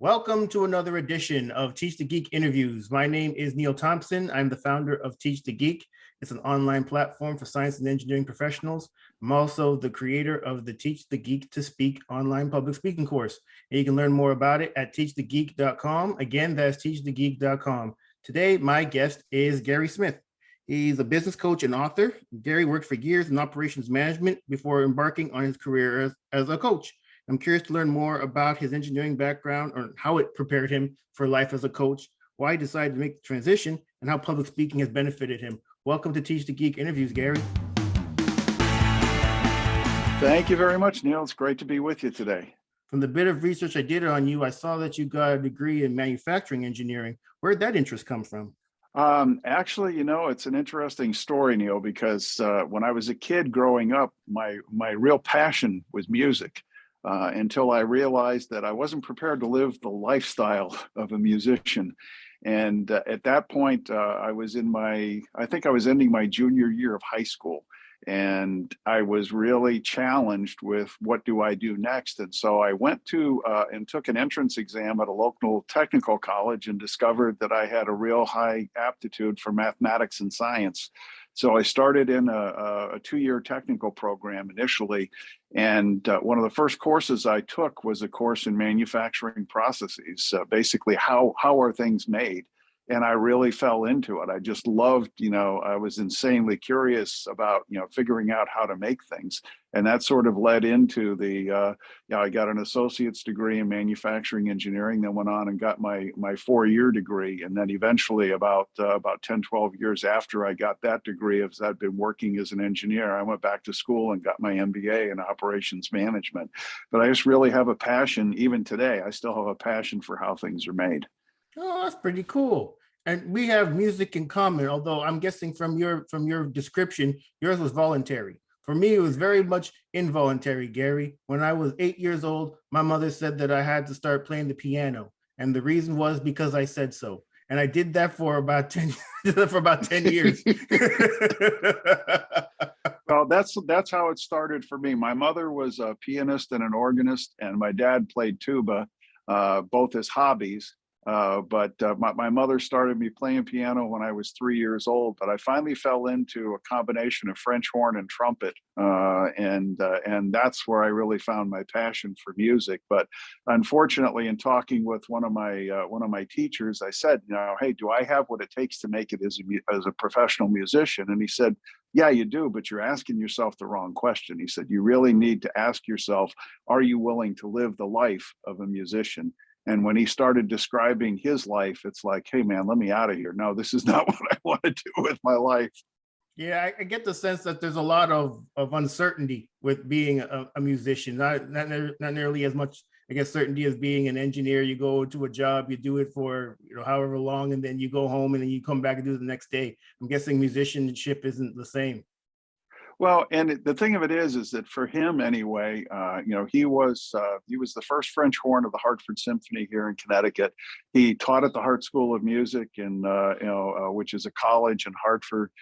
Welcome to another edition of Teach the Geek interviews. My name is Neil Thompson. I'm the founder of Teach the Geek. It's an online platform for science and engineering professionals. I'm also the creator of the Teach the Geek to Speak online public speaking course. And you can learn more about it at teachthegeek.com. Again, that's teachthegeek.com. Today, my guest is Gary Smith. He's a business coach and author. Gary worked for years in operations management before embarking on his career as a coach. I'm curious to learn more about his engineering background or how it prepared him for life as a coach, why he decided to make the transition, and how public speaking has benefited him. Welcome to Teach the Geek interviews, Gary. Thank you very much, Neil. It's great to be with you today. From the bit of research I did on you, I saw that you got a degree in manufacturing engineering. Where did that interest come from? Actually, it's an interesting story, Neil, because when I was a kid growing up, my real passion was music. Until I realized that I wasn't prepared to live the lifestyle of a musician. And at that point, I think I was ending my junior year of high school. And I was really challenged with what do I do next? And so I went to and took an entrance exam at a local technical college and discovered that I had a real high aptitude for mathematics and science. So I started in a two-year technical program initially. And one of the first courses I took was a course in manufacturing processes, basically how are things made? And I really fell into it. I just loved, I was insanely curious about, figuring out how to make things. And that sort of led into I got an associate's degree in manufacturing engineering, then went on and got my 4-year degree. And then eventually about 10, 12 years after I got that degree, as I'd been working as an engineer, I went back to school and got my MBA in operations management. But I just really have a passion, even today, I still have a passion for how things are made. Oh, that's pretty cool. And we have music in common, although I'm guessing from your description, yours was voluntary. For me, it was very much involuntary, Gary. When I was 8 years old, my mother said that I had to start playing the piano. And the reason was because I said so. And I did that for about 10 years. Well, that's how it started for me. My mother was a pianist and an organist, and my dad played tuba, both as hobbies. But my mother started me playing piano when I was 3 years old, but I finally fell into a combination of French horn and trumpet. And that's where I really found my passion for music. But unfortunately, in talking with one of my teachers, I said, hey, do I have what it takes to make it as a professional musician? And he said, yeah, you do, but you're asking yourself the wrong question. He said, you really need to ask yourself, are you willing to live the life of a musician? And when he started describing his life, it's like, hey, man, let me out of here. No, this is not what I want to do with my life. Yeah, I get the sense that there's a lot of uncertainty with being a musician, not nearly as much, I guess, certainty as being an engineer. You go to a job, you do it for however long, and then you go home and then you come back and do it the next day. I'm guessing musicianship isn't the same. Well, and the thing of it is that for him anyway, he was the first French horn of the Hartford Symphony here in Connecticut. He taught at the Hart School of Music, which is a college in Hartford,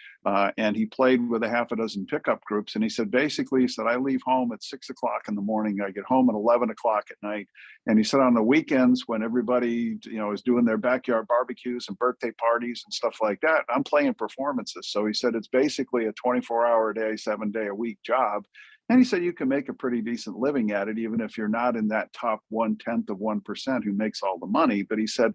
and he played with a half a dozen pickup groups. And he said, I leave home at 6 o'clock in the morning. I get home at 11 o'clock at night. And he said on the weekends when everybody, is doing their backyard barbecues and birthday parties and stuff like that, I'm playing performances. So he said it's basically a 24-hour a day, 7-day-a-week job. And he said you can make a pretty decent living at it, even if you're not in that top 1/10 of 1% who makes all the money. But he said,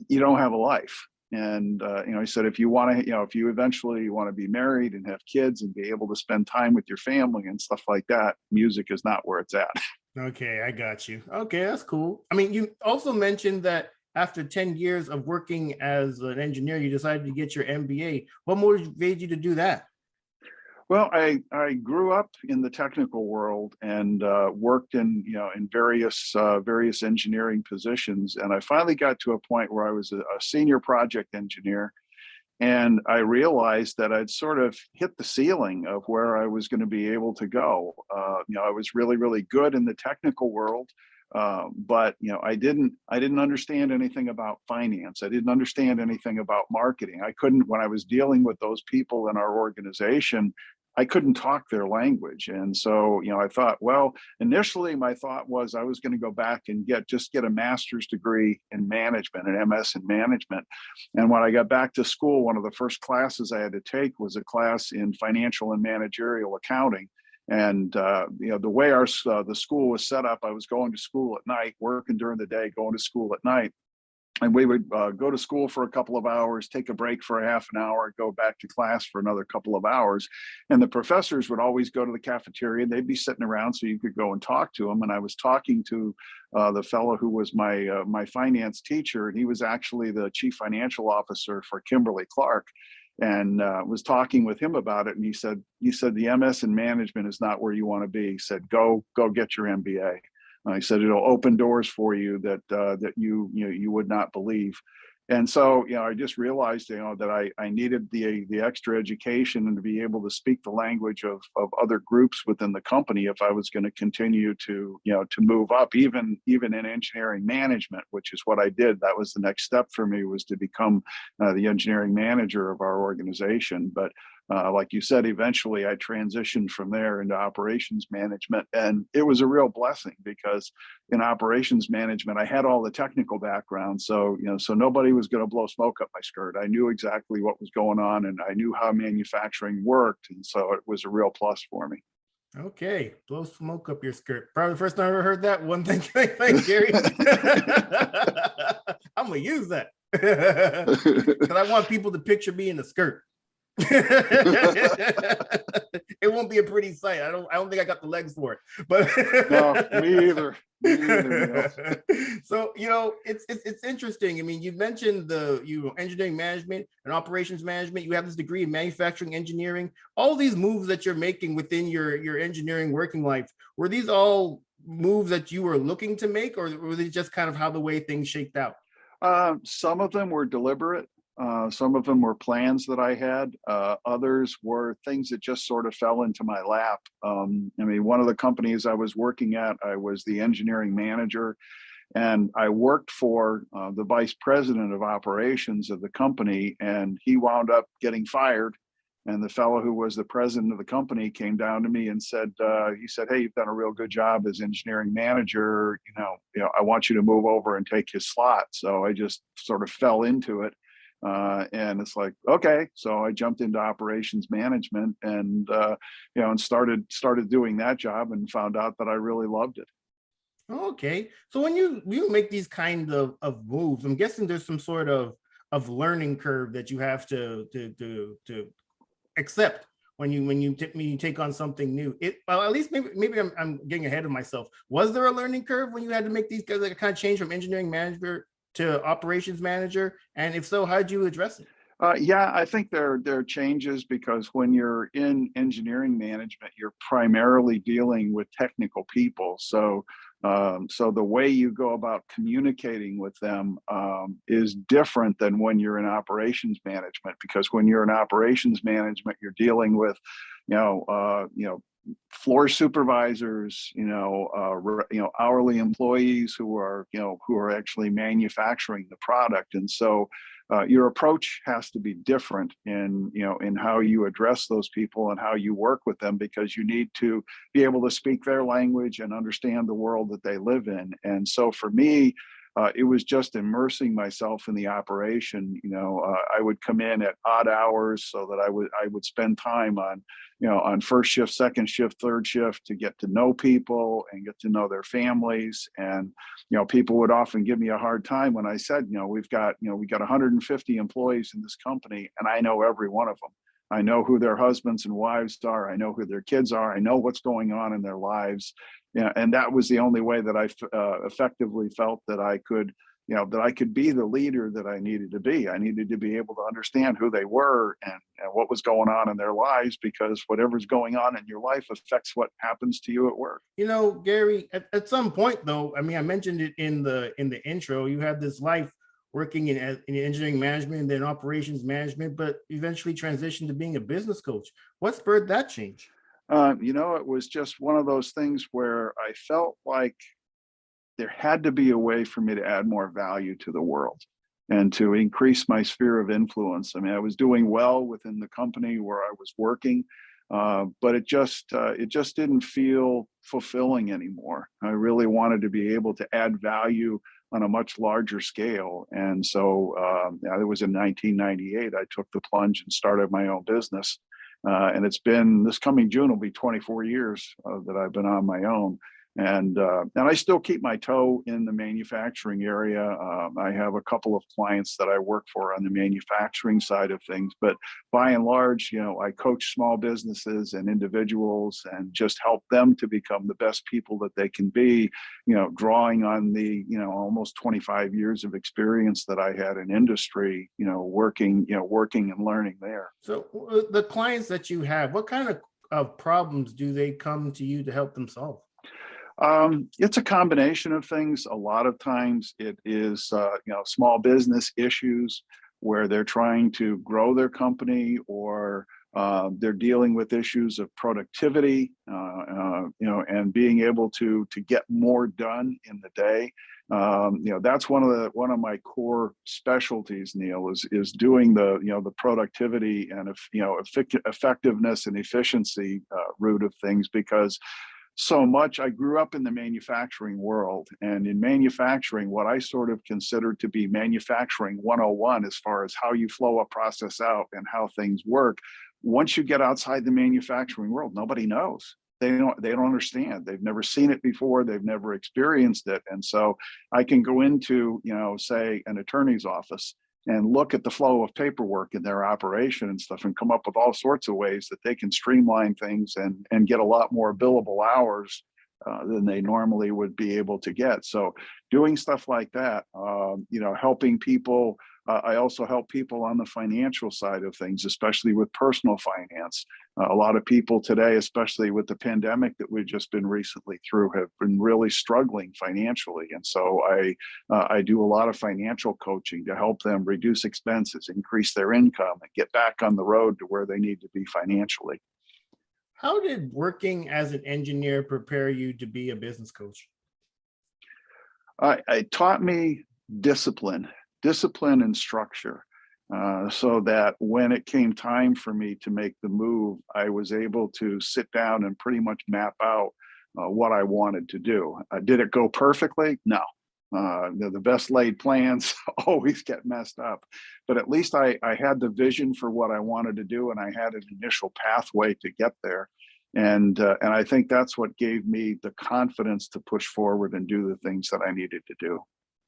you don't have a life. And, he said, if you want to, if you eventually want to be married and have kids and be able to spend time with your family and stuff like that, music is not where it's at. Okay, I got you. Okay, that's cool. I mean, you also mentioned that after 10 years of working as an engineer, you decided to get your MBA. What motivated you to do that? Well, I grew up in the technical world and worked in various engineering positions, and I finally got to a point where I was a senior project engineer, and I realized that I'd sort of hit the ceiling of where I was going to be able to go. I was really, really good in the technical world, but I didn't understand anything about finance. I didn't understand anything about marketing. I couldn't, when I was dealing with those people in our organization, I couldn't talk their language. And so, I thought, well, initially my thought was I was going to go back and get a master's degree in management, an MS in management. And when I got back to school, one of the first classes I had to take was a class in financial and managerial accounting. And the way the school was set up, I was going to school at night, working during the day, going to school at night. And we would go to school for a couple of hours, take a break for a half an hour, go back to class for another couple of hours. And the professors would always go to the cafeteria. They'd be sitting around so you could go and talk to them. And I was talking to the fellow who was my finance teacher, and he was actually the chief financial officer for Kimberly-Clark. And was talking with him about it. And he said, the MS in management is not where you want to be. He said, go get your MBA. I said, it'll open doors for you that you would not believe. And so, I just realized, that I needed the extra education and to be able to speak the language of other groups within the company if I was going to continue to move up, even in engineering management, which is what I did. That was the next step for me, was to become the engineering manager of our organization. But like you said, eventually I transitioned from there into operations management, and it was a real blessing because in operations management, I had all the technical background. So, so nobody was going to blow smoke up my skirt. I knew exactly what was going on, and I knew how manufacturing worked. And so it was a real plus for me. Okay, blow smoke up your skirt. Probably the first time I ever heard that one thing. Thanks, Gary. I'm gonna use that because I want people to picture me in a skirt. It won't be a pretty sight. I don't think I got the legs for it. But no, me either. So it's interesting. I mean, you mentioned engineering management and operations management. You have this degree in manufacturing engineering. All these moves that you're making within your engineering working life, were these all moves that you were looking to make, or were they just kind of how the way things shaped out? Some of them were deliberate. Some of them were plans that I had. Others were things that just sort of fell into my lap. One of the companies I was working at, I was the engineering manager, and I worked for the vice president of operations of the company, and he wound up getting fired. And the fellow who was the president of the company came down to me and said, hey, you've done a real good job as engineering manager. I want you to move over and take his slot. So I just sort of fell into it. And it's like, okay, so I jumped into operations management and and started doing that job, and found out that I really loved it. Okay, so when you make these kind of moves, I'm guessing there's some sort of learning curve that you have to accept when you take on something new. Well, at least maybe I'm getting ahead of myself. Was there a learning curve when you had to make these kind of change from engineering manager to operations manager? And if so, how did you address it? Yeah, I think there are changes, because when you're in engineering management, you're primarily dealing with technical people. So the way you go about communicating with them is different than when you're in operations management, because when you're in operations management, you're dealing with, floor supervisors, hourly employees who are actually manufacturing the product. And so your approach has to be different in how you address those people and how you work with them, because you need to be able to speak their language and understand the world that they live in. And so for me, it was just immersing myself in the operation. I would come in at odd hours so that I would spend time on first shift, second shift, third shift, to get to know people and get to know their families. And people would often give me a hard time when I said, we got 150 employees in this company, and I know every one of them. I know who their husbands and wives are. I know who their kids are. I know what's going on in their lives. And that was the only way that I effectively felt that I could be the leader that I needed to be. I needed to be able to understand who they were and what was going on in their lives, because whatever's going on in your life affects what happens to you at work. Gary, at some point though, I mentioned it in the intro, you had this life working in engineering management and then operations management, but eventually transitioned to being a business coach. What spurred that change? It was just one of those things where I felt like there had to be a way for me to add more value to the world and to increase my sphere of influence. I was doing well within the company where I was working, But it just didn't feel fulfilling anymore. I really wanted to be able to add value on a much larger scale. And so it was in 1998, I took the plunge and started my own business. And it's been, this coming June will be 24 years that I've been on my own. And I still keep my toe in the manufacturing area. I have a couple of clients that I work for on the manufacturing side of things, but by and large, I coach small businesses and individuals and just help them to become the best people that they can be, drawing on the, almost 25 years of experience that I had in industry, working and learning there. So the clients that you have, what kind of problems do they come to you to help them solve? It's a combination of things. A lot of times it is, small business issues where they're trying to grow their company, or they're dealing with issues of productivity, and being able to get more done in the day. That's one of my core specialties, Neil, is doing the productivity and effectiveness and efficiency route of things, because so much. I grew up in the manufacturing world, and in manufacturing, what I sort of consider to be manufacturing 101, as far as how you flow a process out and how things work. Once you get outside the manufacturing world, nobody knows. They don't understand. They've never seen it before. They've never experienced it. And so I can go into, say, an attorney's office and look at the flow of paperwork in their operation and stuff, and come up with all sorts of ways that they can streamline things and get a lot more billable hours than they normally would be able to get. So doing stuff like that, helping people. I also help people on the financial side of things, especially with personal finance. A lot of people today, especially with the pandemic that we've just been recently through, have been really struggling financially. And so I do a lot of financial coaching to help them reduce expenses, increase their income, and get back on the road to where they need to be financially. How did working as an engineer prepare you to be a business coach? It taught me discipline and structure, so that when it came time for me to make the move, I was able to sit down and pretty much map out what I wanted to do. Did it go perfectly? No. The best laid plans always get messed up, but at least I had the vision for what I wanted to do, and I had an initial pathway to get there. And I think that's what gave me the confidence to push forward and do the things that I needed to do.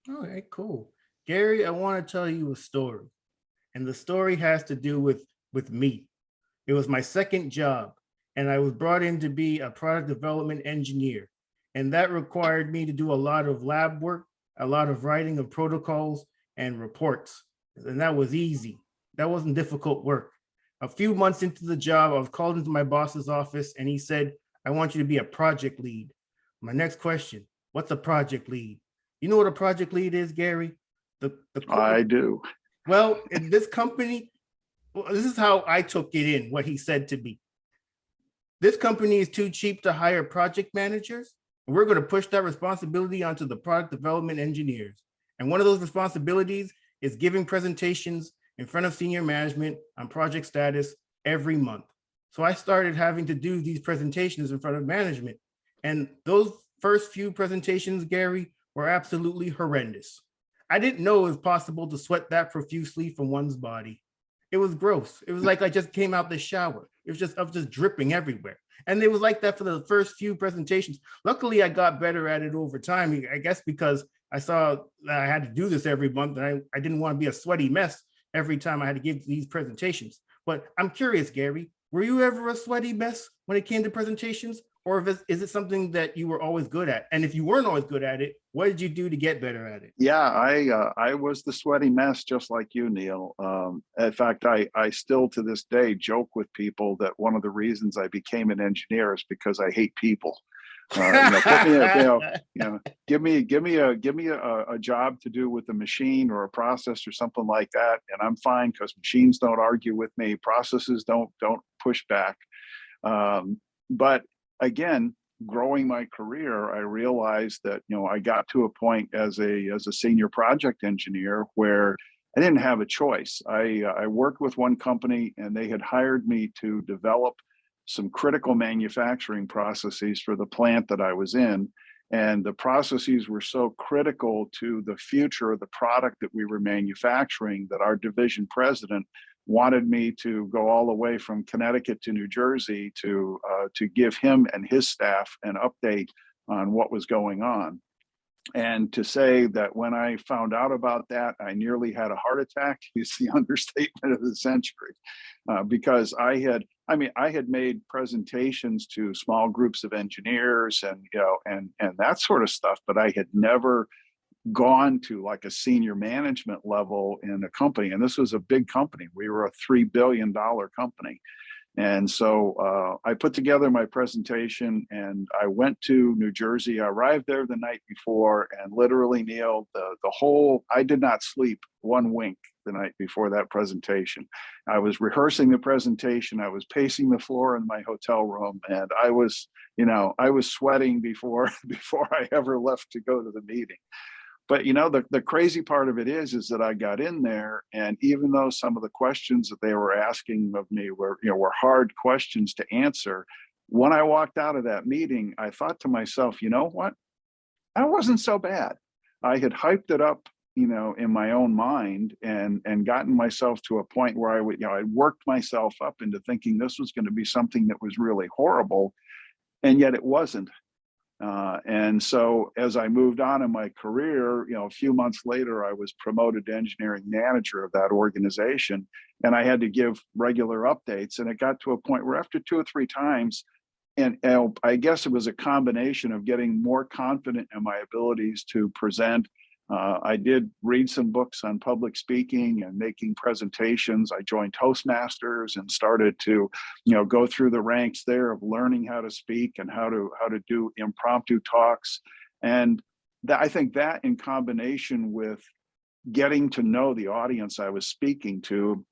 Okay, cool. Gary, I want to tell you a story, and the story has to do with me. It was my second job, and I was brought in to be a product development engineer, and that required me to do a lot of lab work, a lot of writing of protocols and reports, and that was easy. That wasn't difficult work. A few months into the job, I was called into my boss's office, and he said, "I want you to be a project lead." My next question: what's a project lead? You know what a project lead is, Gary? I do. Well, in this company, this is how I took it in, what he said to me. This company is too cheap to hire project managers. We're going to push that responsibility onto the product development engineers. And one of those responsibilities is giving presentations in front of senior management on project status every month. So I started having to do these presentations in front of management. And those first few presentations, Gary, were absolutely horrendous. I didn't know it was possible to sweat that profusely from one's body. It was gross. It was like I just came out the shower. I was just dripping everywhere. And it was like that for the first few presentations. Luckily, I got better at it over time, I guess, because I saw that I had to do this every month, and I didn't want to be a sweaty mess every time I had to give these presentations. But I'm curious, Gary, were you ever a sweaty mess when it came to presentations? Or is it something that you were always good at? And if you weren't always good at it, what did you do to get better at it? Yeah, I was the sweaty mess, just like you, Neil. In fact, I still to this day joke with people that one of the reasons I became an engineer is because I hate people. Put me, give me a job to do with a machine or a process or something like that, and I'm fine, because machines don't argue with me, processes don't push back. But again, growing my career, I realized that I got to a point as a senior project engineer where I didn't have a choice. I worked with one company, and they had hired me to develop some critical manufacturing processes for the plant that I was in. And the processes were so critical to the future of the product that we were manufacturing that our division president wanted me to go all the way from Connecticut to New Jersey to give him and his staff an update on what was going on. And to say that when I found out about that, I nearly had a heart attack is the understatement of the century, because I had made presentations to small groups of engineers and, and that sort of stuff, but I had never gone to like a senior management level in a company. And this was a big company. We were a $3 billion company. And so I put together my presentation and I went to New Jersey. I arrived there the night before, and literally, Neil, I did not sleep one wink the night before that presentation. I was rehearsing the presentation. I was pacing the floor in my hotel room, and I was sweating before I ever left to go to the meeting. But the crazy part of it is that I got in there, and even though some of the questions that they were asking of me were hard questions to answer, when I walked out of that meeting, I thought to myself, you know what? That wasn't so bad. I had hyped it up, in my own mind and gotten myself to a point where I worked myself up into thinking this was going to be something that was really horrible, and yet it wasn't. And so as I moved on in my career, a few months later, I was promoted to engineering manager of that organization, and I had to give regular updates. And it got to a point where after 2 or 3 times, and I guess it was a combination of getting more confident in my abilities to present. I did read some books on public speaking and making presentations. I joined Toastmasters and started to, go through the ranks there of learning how to speak and how to do impromptu talks. And I think that in combination with getting to know the audience I was speaking to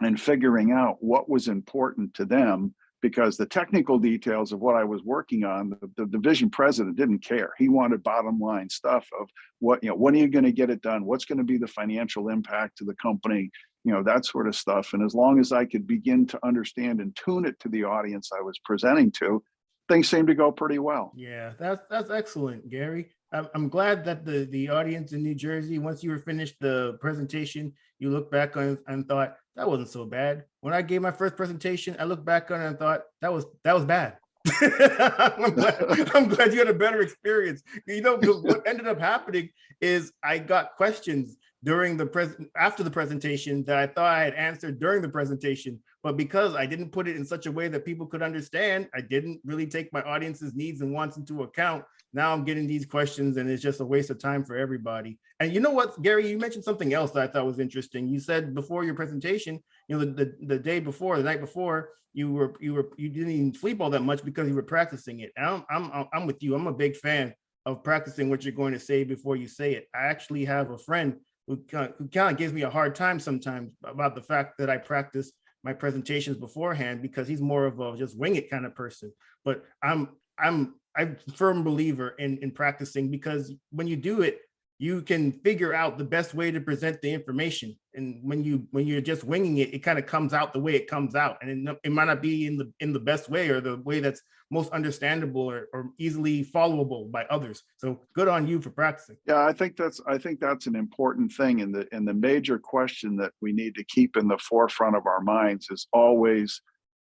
and figuring out what was important to them, because the technical details of what I was working on, the division president didn't care. He wanted bottom line stuff of when are you going to get it done? What's going to be the financial impact to the company? That sort of stuff. And as long as I could begin to understand and tune it to the audience I was presenting to, things seemed to go pretty well. Yeah, that's excellent, Gary. I'm glad that the audience in New Jersey, once you were finished the presentation, you looked back on and thought that wasn't so bad. When I gave my first presentation, I looked back on it and thought that was bad. I'm glad you had a better experience. What ended up happening is I got questions after the presentation that I thought I had answered during the presentation, but because I didn't put it in such a way that people could understand, I didn't really take my audience's needs and wants into account. Now I'm getting these questions and it's just a waste of time for everybody. And you know what, Gary, you mentioned something else that I thought was interesting. You said before your presentation, the day before, the night before, you didn't even sleep all that much because you were practicing it. And I'm with you. I'm a big fan of practicing what you're going to say before you say it. I actually have a friend who kind of gives me a hard time sometimes about the fact that I practice my presentations beforehand, because he's more of a just wing it kind of person. But I'm a firm believer in practicing, because when you do it, you can figure out the best way to present the information. And when you're just winging it, it kind of comes out the way it comes out, and it might not be in the best way or the way that's most understandable or easily followable by others. So good on you for practicing. Yeah, I think that's an important thing. And the major question that we need to keep in the forefront of our minds is always,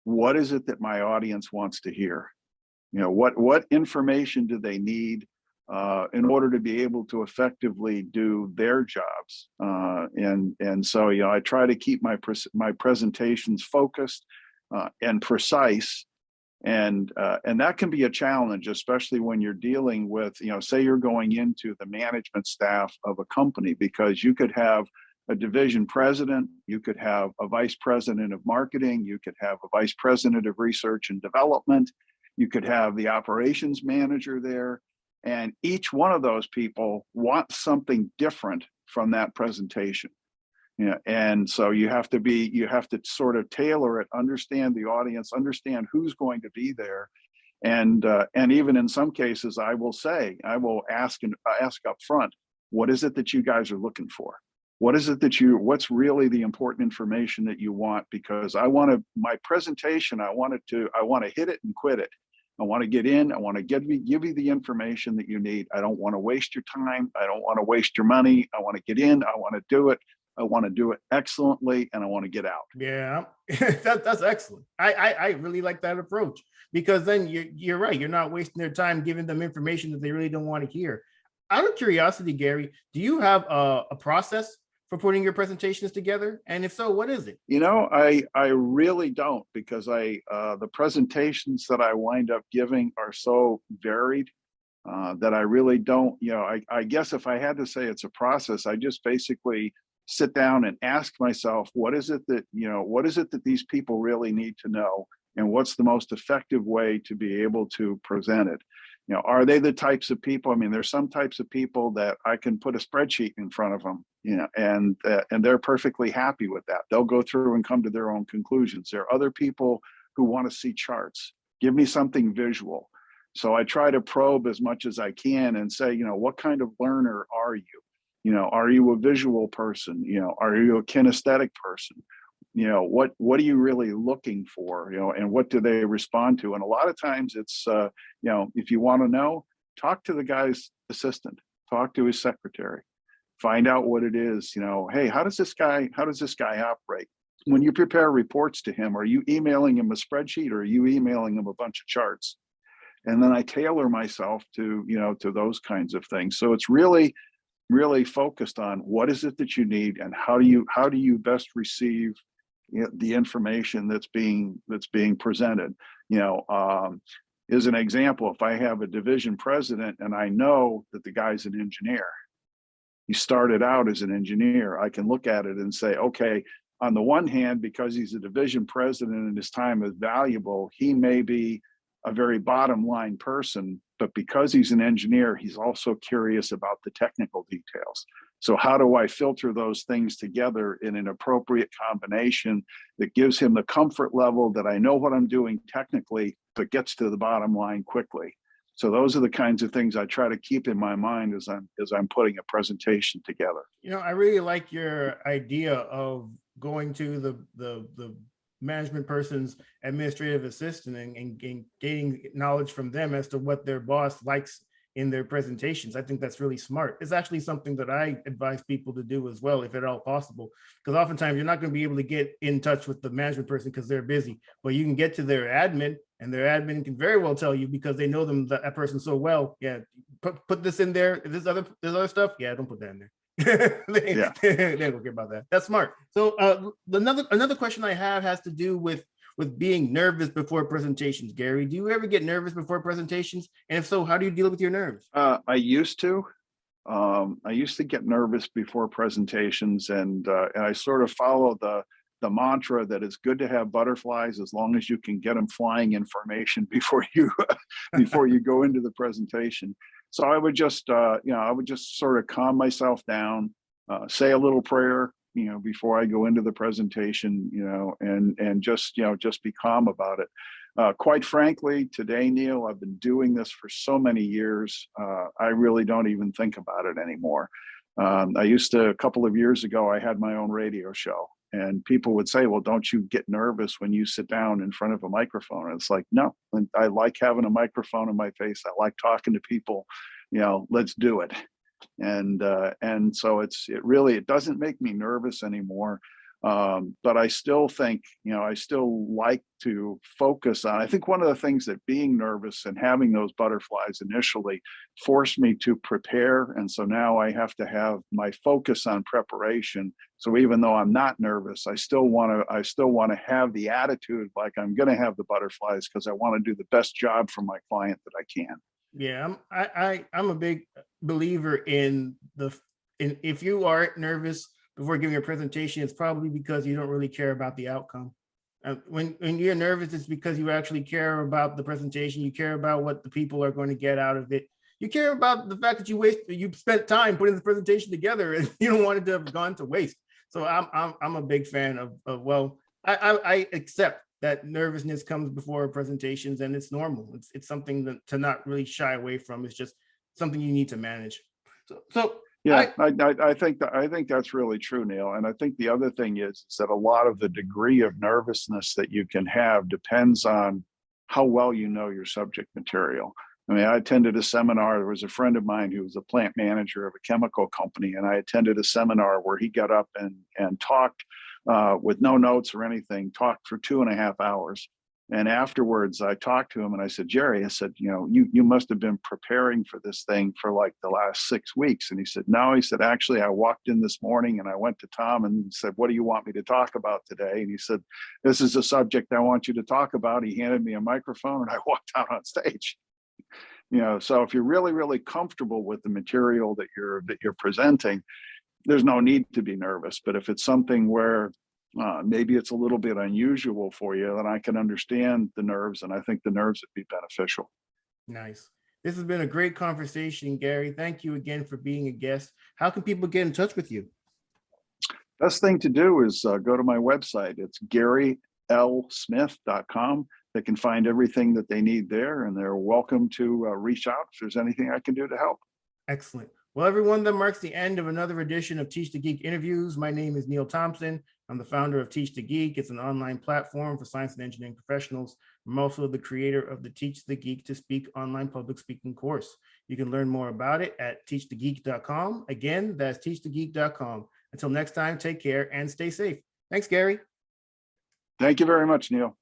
what is it that my audience wants to hear? What information do they need in order to be able to effectively do their jobs? And so, I try to keep my presentations focused and precise. And that can be a challenge, especially when you're dealing with, say you're going into the management staff of a company, because you could have a division president, you could have a vice president of marketing, you could have a vice president of research and development, you could have the operations manager there, and each one of those people wants something different from that presentation. And so you have to sort of tailor it, understand the audience, understand who's going to be there. And even in some cases, I will ask up front, what is it that you guys are looking for? What is it that what's really the important information that you want? Because my presentation, I want to hit it and quit it. I want to get in, I want to give you the information that you need. I don't want to waste your time. I don't want to waste your money. I want to get in, I want to do it. I want to do it excellently, and I want to get out. Yeah, that's excellent. I really like that approach, because then you're right. You're not wasting their time giving them information that they really don't want to hear. Out of curiosity, Gary, do you have a process for putting your presentations together? And if so, what is it? I really don't, because the presentations that I wind up giving are so varied that I really don't. I guess if I had to say it's a process, I just basically sit down and ask myself, what is it that these people really need to know, and what's the most effective way to be able to present it? Are they the types of people? I mean, there's some types of people that I can put a spreadsheet in front of them, and they're perfectly happy with that. They'll go through and come to their own conclusions. There are other people who want to see charts. Give me something visual. So I try to probe as much as I can and say, what kind of learner are you? Are you a visual person? Are you a kinesthetic person? What are you really looking for? And what do they respond to? And a lot of times it's, if you want to know, talk to the guy's assistant, talk to his secretary, find out what it is. Hey, how does this guy operate? When you prepare reports to him, are you emailing him a spreadsheet, or are you emailing him a bunch of charts? And then I tailor myself to those kinds of things. So it's really focused on what is it that you need, and how do you best receive the information that's being presented. As an example, if I have a division president and I know that the guy's an engineer, he started out as an engineer, I can look at it and say, okay, on the one hand, because he's a division president and his time is valuable, he may be a very bottom line person, but because he's an engineer, he's also curious about the technical details. So how do I filter those things together in an appropriate combination that gives him the comfort level that I know what I'm doing technically, but gets to the bottom line quickly? So those are the kinds of things I try to keep in my mind as I'm putting a presentation together. I really like your idea of going to the management person's administrative assistant and gaining knowledge from them as to what their boss likes in their presentations. I think that's really smart. It's actually something that I advise people to do as well, if at all possible, because oftentimes you're not going to be able to get in touch with the management person because they're busy, but you can get to their admin, and their admin can very well tell you, because they know that person so well. Yeah, put this in there. This other stuff. Yeah, don't put that in there. they don't care about that. That's smart. So another question I have has to do with being nervous before presentations. Gary, do you ever get nervous before presentations? And if so, how do you deal with your nerves? I used to. I used to get nervous before presentations, and I sort of follow the mantra that it's good to have butterflies as long as you can get them flying in formation before you go into the presentation. So I would just sort of calm myself down, say a little prayer, before I go into the presentation, and just be calm about it. Quite frankly, today, Neil, I've been doing this for so many years. I really don't even think about it anymore. A couple of years ago, I had my own radio show, and people would say, well, don't you get nervous when you sit down in front of a microphone? And it's like, no, I like having a microphone in my face. I like talking to people, let's do it. And so it doesn't make me nervous anymore. But I still think, I still like to focus on, I think one of the things that being nervous and having those butterflies initially forced me to prepare. And so now I have to have my focus on preparation. So even though I'm not nervous, I still want to have the attitude like I'm going to have the butterflies, because I want to do the best job for my client that I can. Yeah, I'm a big believer in if you are nervous before giving a presentation, it's probably because you don't really care about the outcome. When you're nervous, it's because you actually care about the presentation. You care about what the people are going to get out of it. You care about the fact that you spent time putting the presentation together, and you don't want it to have gone to waste. So I'm a big fan of I accept that nervousness comes before presentations, and it's normal. It's something to not really shy away from. It's just something you need to manage. So Yeah, I think that's really true, Neil. And I think the other thing is that a lot of the degree of nervousness that you can have depends on how well you know your subject material. I mean, I attended a seminar. There was a friend of mine who was a plant manager of a chemical company, and I attended a seminar where he got up and talked with no notes or anything, talked for 2.5 hours. And afterwards, I talked to him and I said, Jerry, I said, you must have been preparing for this thing for like the last 6 weeks. And he said, no, he said, actually, I walked in this morning and I went to Tom and said, what do you want me to talk about today? And he said, this is a subject I want you to talk about. He handed me a microphone and I walked out on stage. So if you're really, really comfortable with the material that you're presenting, there's no need to be nervous. But if it's something where maybe it's a little bit unusual for you, then I can understand the nerves, and I think the nerves would be beneficial. Nice. This has been a great conversation, Gary. Thank you again for being a guest. How can people get in touch with you? Best thing to do is go to my website. It's 𝙃𝙀𝙍𝙀.com. They can find everything that they need there, and they're welcome to reach out if there's anything I can do to help. Excellent. Well, everyone, that marks the end of another edition of Teach the Geek interviews. My name is Neil Thompson. I'm the founder of Teach the Geek. It's an online platform for science and engineering professionals. I'm also the creator of the Teach the Geek to Speak online public speaking course. You can learn more about it at teachthegeek.com. Again, that's teachthegeek.com. Until next time, take care and stay safe. Thanks, Gary. Thank you very much, Neil.